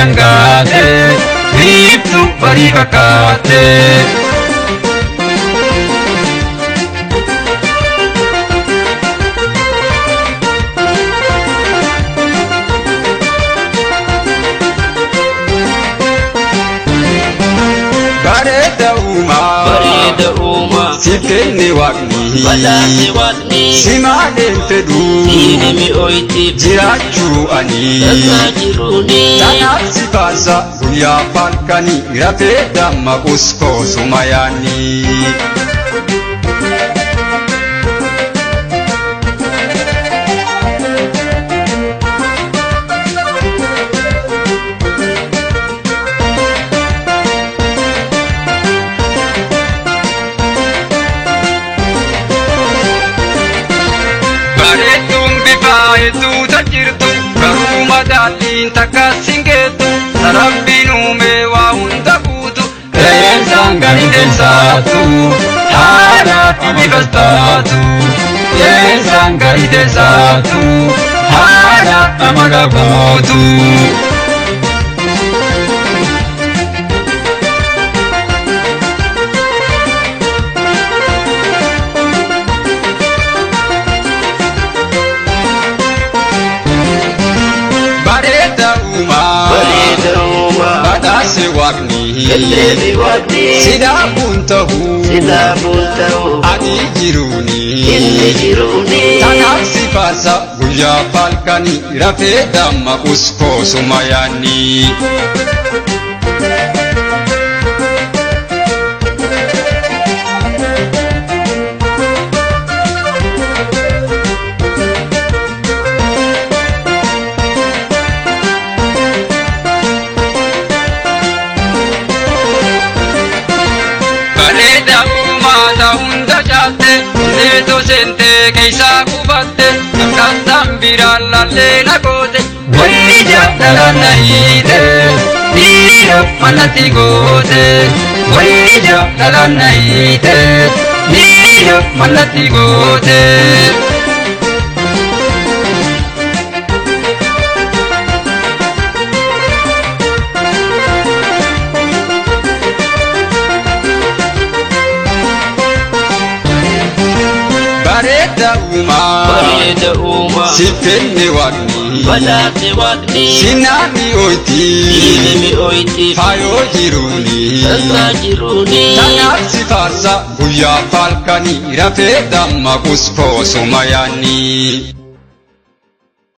angate Riptu paribakate Bareda uma Siteni wakni Badasi watni Simalen fedu Dini mi oiti Jirachu ani Tasa jiruni Tanap sipasa Guya falkani Rafeda makusko sumayani Itu tajirtu karuma dalin takasingetu Sarabinu mewa unda kutu Sangani desatu Hara ibibastatu Sangani desatu Hara amagabutu Badasi wakni Sida buntahu Adi jiruni Tanap sifasa Guya falkani Rafeda makusko sumayani Hunda chatte, neto sente che sa cubatte, cantan viralla le la cose, guardia dalla naide, Dio malati gode, guardia dalla naide, Dio malati gode. Bareda uma Siteni wakni Badasi watni Sinami oiti Dini mi oiti Fayo jiruni Tasa jiruni Tanap sifasa Guya falkani Rafeda makusko sumayani